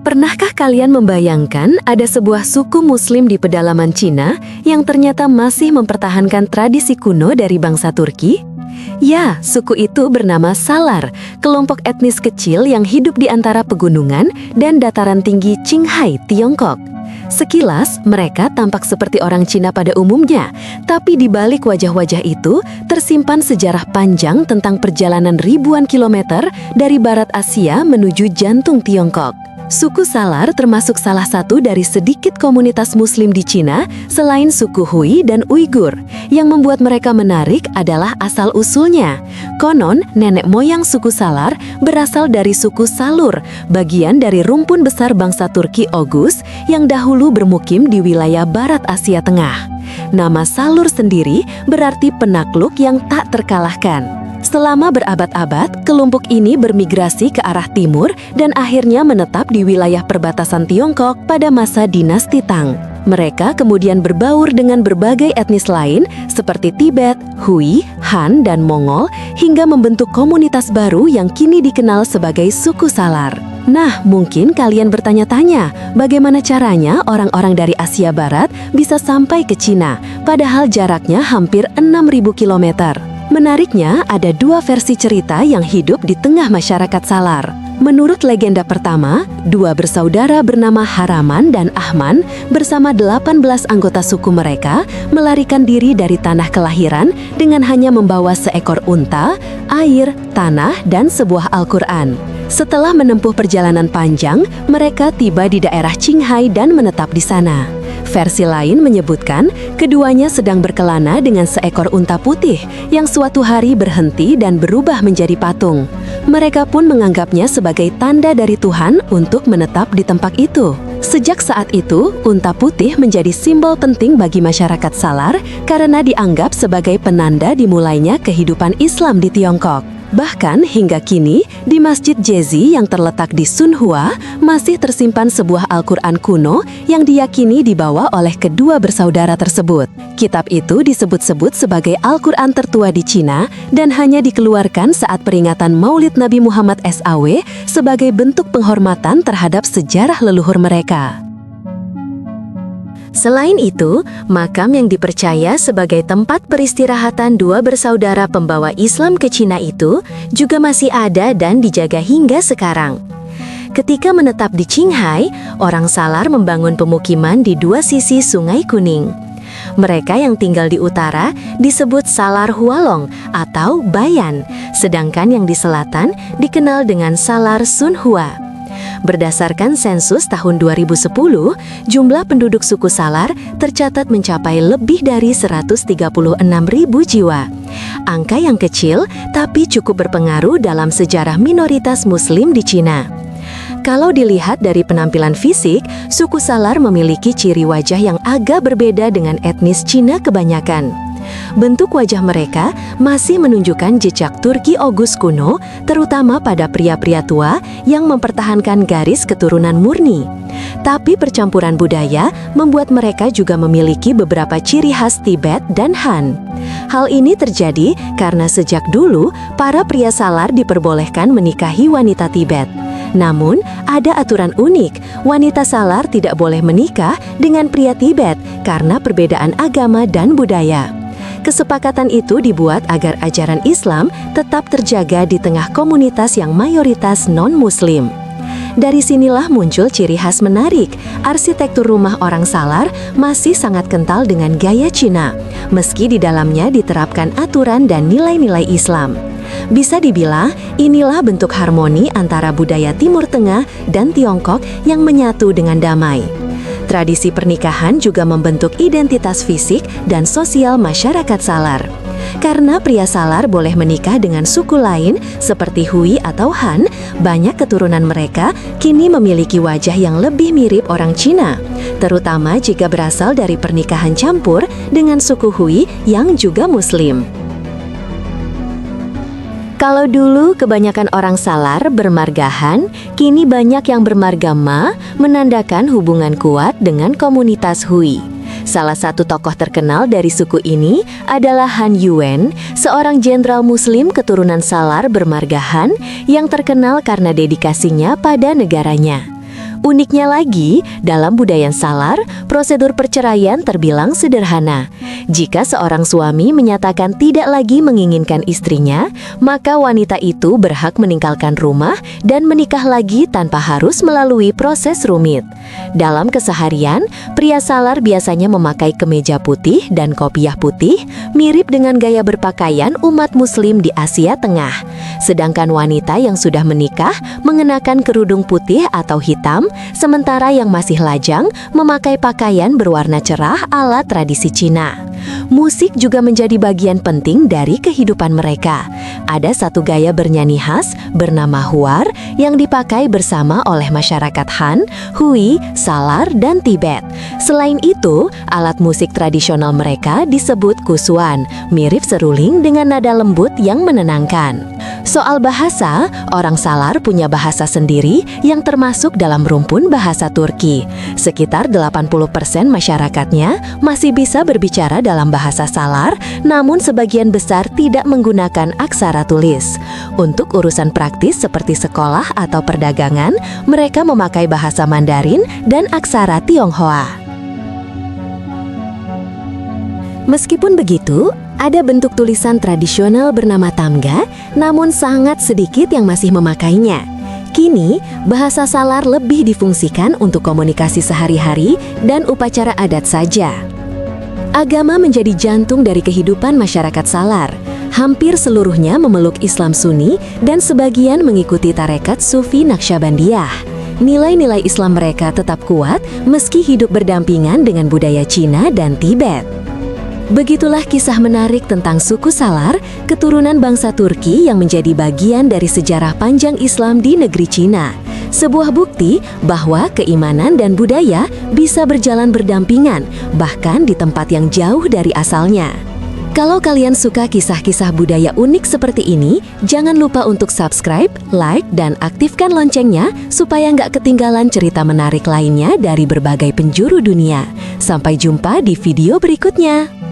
Pernahkah kalian membayangkan ada sebuah suku Muslim di pedalaman Cina yang ternyata masih mempertahankan tradisi kuno dari bangsa Turki? Ya, suku itu bernama Salar, kelompok etnis kecil yang hidup di antara pegunungan dan dataran tinggi Qinghai, Tiongkok. Sekilas, mereka tampak seperti orang Cina pada umumnya, tapi di balik wajah-wajah itu tersimpan sejarah panjang tentang perjalanan ribuan kilometer dari barat Asia menuju jantung Tiongkok. Suku Salar termasuk salah satu dari sedikit komunitas Muslim di Cina selain suku Hui dan Uighur. Yang membuat mereka menarik adalah asal-usulnya. Konon, nenek moyang suku Salar berasal dari suku Salur, bagian dari rumpun besar bangsa Turki Oghuz yang dahulu bermukim di wilayah barat Asia Tengah. Nama Salur sendiri berarti penakluk yang tak terkalahkan. Selama berabad-abad, kelompok ini bermigrasi ke arah timur dan akhirnya menetap di wilayah perbatasan Tiongkok pada masa dinasti Tang. Mereka kemudian berbaur dengan berbagai etnis lain seperti Tibet, Hui, Han, dan Mongol hingga membentuk komunitas baru yang kini dikenal sebagai suku Salar. Nah, mungkin kalian bertanya-tanya, bagaimana caranya orang-orang dari Asia Barat bisa sampai ke Cina, padahal jaraknya hampir 6.000 kilometer. Menariknya, ada dua versi cerita yang hidup di tengah masyarakat Salar. Menurut legenda pertama, dua bersaudara bernama Haraman dan Ahman bersama 18 anggota suku mereka melarikan diri dari tanah kelahiran dengan hanya membawa seekor unta, air, tanah, dan sebuah Al-Quran. Setelah menempuh perjalanan panjang, mereka tiba di daerah Qinghai dan menetap di sana. Versi lain menyebutkan keduanya sedang berkelana dengan seekor unta putih yang suatu hari berhenti dan berubah menjadi patung. Mereka pun menganggapnya sebagai tanda dari Tuhan untuk menetap di tempat itu. Sejak saat itu, unta putih menjadi simbol penting bagi masyarakat Salar karena dianggap sebagai penanda dimulainya kehidupan Islam di Tiongkok. Bahkan hingga kini, di Masjid Jezi yang terletak di Sunhua, masih tersimpan sebuah Al-Quran kuno yang diyakini dibawa oleh kedua bersaudara tersebut. Kitab itu disebut-sebut sebagai Al-Quran tertua di Cina dan hanya dikeluarkan saat peringatan Maulid Nabi Muhammad SAW sebagai bentuk penghormatan terhadap sejarah leluhur mereka. Selain itu, makam yang dipercaya sebagai tempat peristirahatan dua bersaudara pembawa Islam ke Cina itu juga masih ada dan dijaga hingga sekarang. Ketika menetap di Qinghai, orang Salar membangun pemukiman di dua sisi Sungai Kuning. Mereka yang tinggal di utara disebut Salar Hualong atau Bayan, sedangkan yang di selatan dikenal dengan Salar Sunhua. Berdasarkan sensus tahun 2010, jumlah penduduk suku Salar tercatat mencapai lebih dari 136.000 jiwa. Angka yang kecil tapi cukup berpengaruh dalam sejarah minoritas Muslim di Cina. Kalau dilihat dari penampilan fisik, suku Salar memiliki ciri wajah yang agak berbeda dengan etnis Cina kebanyakan. Bentuk wajah mereka masih menunjukkan jejak Turki Oghuz kuno, terutama pada pria-pria tua yang mempertahankan garis keturunan murni. Tapi percampuran budaya membuat mereka juga memiliki beberapa ciri khas Tibet dan Han. Hal ini terjadi karena sejak dulu para pria Salar diperbolehkan menikahi wanita Tibet. Namun, ada aturan unik, wanita Salar tidak boleh menikah dengan pria Tibet karena perbedaan agama dan budaya. Kesepakatan itu dibuat agar ajaran Islam tetap terjaga di tengah komunitas yang mayoritas non-Muslim. Dari sinilah muncul ciri khas menarik. Arsitektur rumah orang Salar masih sangat kental dengan gaya Cina, meski di dalamnya diterapkan aturan dan nilai-nilai Islam. Bisa dibilang, inilah bentuk harmoni antara budaya Timur Tengah dan Tiongkok yang menyatu dengan damai. Tradisi pernikahan juga membentuk identitas fisik dan sosial masyarakat Salar. Karena pria Salar boleh menikah dengan suku lain seperti Hui atau Han, banyak keturunan mereka kini memiliki wajah yang lebih mirip orang Cina, terutama jika berasal dari pernikahan campur dengan suku Hui yang juga Muslim. Kalau dulu kebanyakan orang Salar bermarga Han, kini banyak yang bermarga Ma, menandakan hubungan kuat dengan komunitas Hui. Salah satu tokoh terkenal dari suku ini adalah Han Yuan, seorang jenderal muslim keturunan Salar bermarga Han yang terkenal karena dedikasinya pada negaranya. Uniknya lagi, dalam budaya Salar, prosedur perceraian terbilang sederhana. Jika seorang suami menyatakan tidak lagi menginginkan istrinya, maka wanita itu berhak meninggalkan rumah dan menikah lagi tanpa harus melalui proses rumit. Dalam keseharian, pria Salar biasanya memakai kemeja putih dan kopiah putih, mirip dengan gaya berpakaian umat muslim di Asia Tengah. Sedangkan wanita yang sudah menikah mengenakan kerudung putih atau hitam, sementara yang masih lajang memakai pakaian berwarna cerah ala tradisi Cina. Musik juga menjadi bagian penting dari kehidupan mereka. Ada satu gaya bernyanyi khas bernama Huar yang dipakai bersama oleh masyarakat Han, Hui, Salar, dan Tibet. Selain itu, alat musik tradisional mereka disebut kusuan, mirip seruling dengan nada lembut yang menenangkan. Soal bahasa, orang Salar punya bahasa sendiri yang termasuk dalam rumpun bahasa Turki. Sekitar 80% masyarakatnya masih bisa berbicara dalam bahasa Salar, namun sebagian besar tidak menggunakan aksara tulis. Untuk urusan praktis seperti sekolah atau perdagangan, mereka memakai bahasa Mandarin dan aksara Tionghoa. Meskipun begitu, ada bentuk tulisan tradisional bernama tamga, namun sangat sedikit yang masih memakainya. Kini, bahasa Salar lebih difungsikan untuk komunikasi sehari-hari dan upacara adat saja. Agama menjadi jantung dari kehidupan masyarakat Salar. Hampir seluruhnya memeluk Islam Sunni dan sebagian mengikuti tarekat Sufi Naqsyabandiyah. Nilai-nilai Islam mereka tetap kuat meski hidup berdampingan dengan budaya Cina dan Tibet. Begitulah kisah menarik tentang suku Salar, keturunan bangsa Turki yang menjadi bagian dari sejarah panjang Islam di negeri Cina. Sebuah bukti bahwa keimanan dan budaya bisa berjalan berdampingan, bahkan di tempat yang jauh dari asalnya. Kalau kalian suka kisah-kisah budaya unik seperti ini, jangan lupa untuk subscribe, like, dan aktifkan loncengnya supaya nggak ketinggalan cerita menarik lainnya dari berbagai penjuru dunia. Sampai jumpa di video berikutnya.